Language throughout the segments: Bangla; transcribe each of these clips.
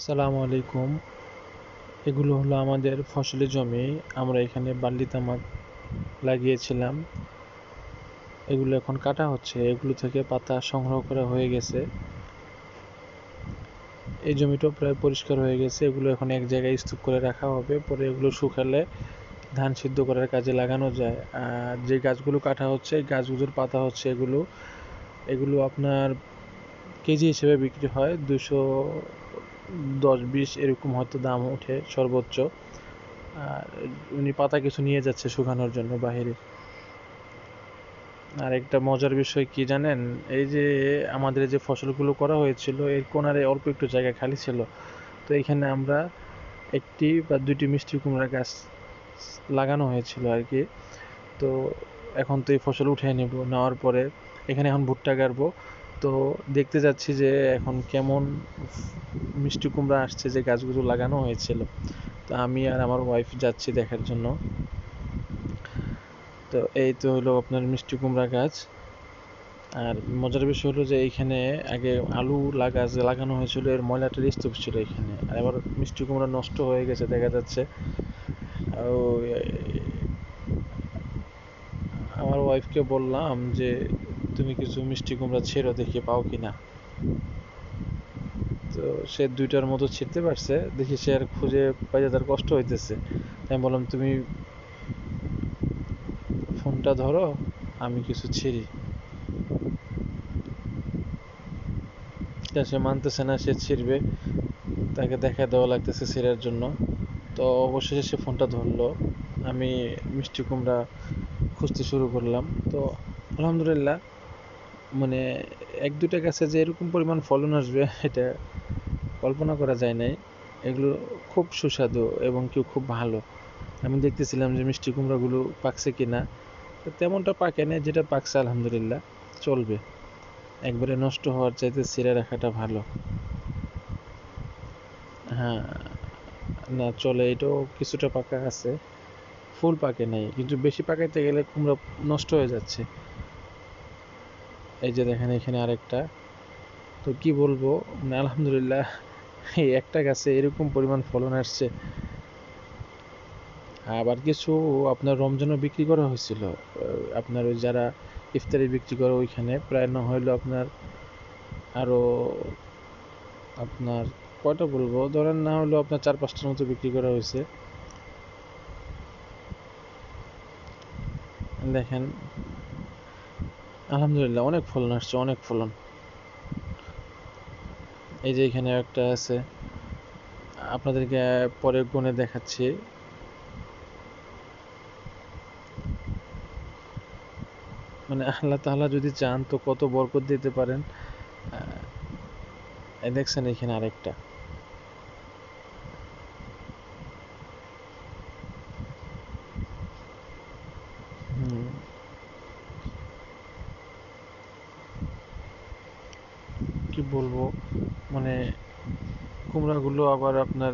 আসসালামু আলাইকুম। এগুলো হলো আমাদের ফসলি জমি। আমরা এখানে বার্লি তামাক লাগিয়েছিলাম। এগুলো এখন কাটা হচ্ছে। এগুলো থেকে পাতা সংগ্রহ করা হয়ে গেছে। এই জমিটাও প্রায় পরিষ্কার হয়ে গেছে। এগুলো এখন এক জায়গায় স্তূপ করে রাখা হবে। পরে এগুলো শুকালে ধান সিদ্ধ করার কাজে লাগানো যায়। আর যে গাছগুলো কাটা হচ্ছে এই গাছগুলোর পাতা হচ্ছে এগুলো এগুলো আপনার কেজি হিসেবে বিক্রি হয় 210-20 এরকম হয়তো দাম ওঠে সর্বোচ্চ। আর উনি পাতা কিছু নিয়ে যাচ্ছে শুকানোর জন্য বাহিরে। আর একটা মজার বিষয় কি জানেন, এই যে আমাদের যে ফসলগুলো করা হয়েছিল এর কোনারে অল্প একটু জায়গা খালি ছিল, তো এখানে আমরা একটি বা দুইটি মিষ্টি কুমড়া গাছ লাগানো হয়েছিল আর কি। তো এখন তো এই ফসল উঠিয়ে নেব, নেওয়ার পরে এখানে এখন ভুট্টা গাড়বো। তো দেখতে যাচ্ছি যে এখন কেমন মিষ্টি কুমড়া আসছে যে গাছগুলো লাগানো হয়েছিল। তো আমি আর আমার ওয়াইফ যাচ্ছি দেখার জন্য। তো এই তো হলো আপনার মিষ্টি কুমড়া গাছ। আর মজার বিষয় হলো যে এইখানে আগে আলু লাগানো হয়েছিল, এর ময়লাটার স্তূপ ছিল এখানে। আর এবার মিষ্টি কুমড়া নষ্ট হয়ে গেছে দেখা যাচ্ছে। আমার ওয়াইফকে বললাম যে তুমি কিছু মিষ্টি কুমড়া ছেড়ো, দেখি পাও কিনা। তো সে দুইটার মতো ছিঁড়তে পারছে, দেখি সে আর খুঁজে পাইতে তার কষ্ট হইতেছে। আমি বললাম তুমি ফোনটা ধরো, আমি কিছু ছিঁড়ি। সে মানতেছে না, সে ছিঁড়বে, তাকে দেখা দেওয়া লাগতেছে ছিঁড়ার জন্য। তো অবশেষে সে ফোনটা ধরলো, আমি মিষ্টি কুমড়া খুঁজতে শুরু করলাম। তো আলহামদুলিল্লাহ, মানে এক দুইটা গাছে যে এরকম পরিমাণ ফলন আসবে এটা কল্পনা করা যায় নাই। এগুলো খুব সুস্বাদু এবং কি খুব ভালো। আমি দেখতেছিলাম যে মিষ্টি কুমড়াগুলো পাকছে কিনা, তো তেমনটা পাকে না, যেটা পাকছে আলহামদুলিল্লাহ চলবে। একবারে নষ্ট হওয়ার চাইতে ছিঁড়ে রাখাটা ভালো। হ্যাঁ, না চলে, এটাও কিছুটা পাকা আছে, ফুল পাকে নাই, কিন্তু বেশি পাকাইতে গেলে কুমড়া নষ্ট হয়ে যাচ্ছে। এই যে দেখেন এখানে আরেকটা। তো কি বলবো, মানে আলহামদুলিল্লাহ এই একটা গাছে এরকম পরিমাণ ফলন আসছে। আবার কিছু আপনার রমজানও বিক্রি করা হয়েছিল। আপনার ওই যারা ইফতারি বিক্রি করে ওইখানে প্রায় না হইলো আপনার আরো আপনার কয়টা বলবো, ধরেন না হলো আপনার 4-5টার মতো বিক্রি করা হয়েছে। দেখেন আলহামদুলিল্লাহ অনেক ফলন আসছে, অনেক ফলন। এই যে এখানে একটা আছে, আপনাদেরকে পরে গুণে দেখাচ্ছি। মানে আল্লাহ তাআলা যদি চান তো কত বরকত দিতে পারেন। দেখছেন এখানে আরেকটা। কি বলবো, মানে কুমড়াগুলো আবার আপনার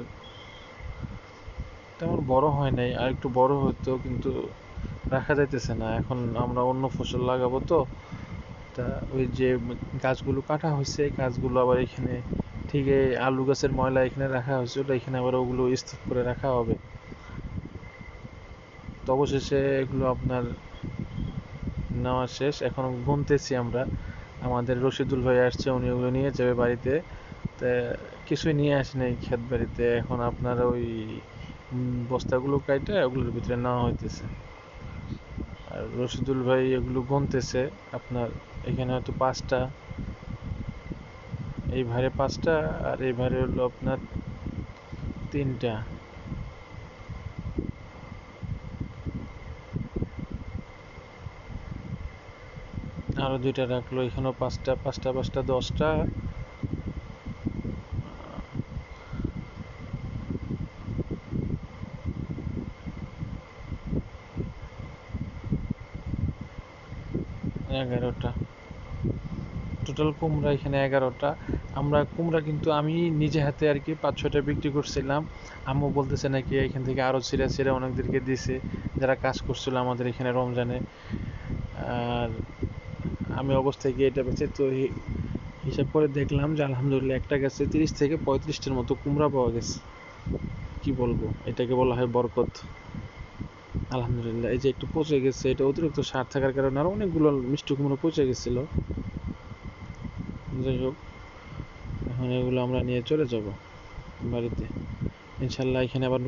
তেমন বড় হয় নাই, আর একটু বড় হতো কিন্তু রাখা যাইতেছে না। এখন আমরা অন্য ফসল লাগাবো, তো তা ওই যে গাছগুলো কাটা হয়েছে, গাছগুলো আবার এখানে ঠিক এই আলু গাছের ময়লা এখানে রাখা হয়েছিল, এখানে আবার ওগুলো স্তূপ করে রাখা হবে। তো অবশেষে এগুলো আপনার নেওয়া শেষ, এখন গুনতেছি আমরা। আমাদের রশিদুল ভাই আসছে, উনি ওগুলো নিয়ে যাবে বাড়িতে। তা কিছুই নিয়ে আসি নাই ক্ষেত বাড়িতে, এখন আপনার ওই বস্তাগুলো কাইটে ওগুলোর ভিতরে নেওয়া হইতেছে। আর রশিদুল ভাই এগুলো গুনতেছে। আপনার এখানে হয়তো 5টা, এই ভারে 5টা, আর এই ভারে হলো আপনার 3টা। আরো 2টা রাখলো, এখানেও 5টা, 5টা 5টা 10টা। 11টা টোটাল কুমড়া এখানে 11টা। আমরা কুমড়া কিন্তু আমি নিজে হাতে আর কি 5-6টা বিক্রি করছিলাম। আম্মু বলতেছে নাকি এখান থেকে আরো ছিঁড়ে ছিঁড়ে অনেকদেরকে দিছে যারা কাজ করছিল আমাদের এখানে রমজানে। আর আমি অবস্থায় গিয়ে এটা বেঁচে তো হিসাব করে দেখলাম যে আলহামদুলিল্লাহ একটা গাছে 30 থেকে 35টার মতো কুমড়া পাওয়া গেছে। কি বলবো, এটাকে বলা হয় বরকত। আলহামদুলিল্লাহ। এই যে একটু পচে গেছে, এটা অতিরিক্ত সার থাকার কারণে আরো অনেকগুলো মিষ্টি কুমড়ো পচে গেছিল। যাই হোক, এখন এগুলো আমরা নিয়ে চলে যাব বাড়িতে। ইনশাল্লাহ এখানে আবার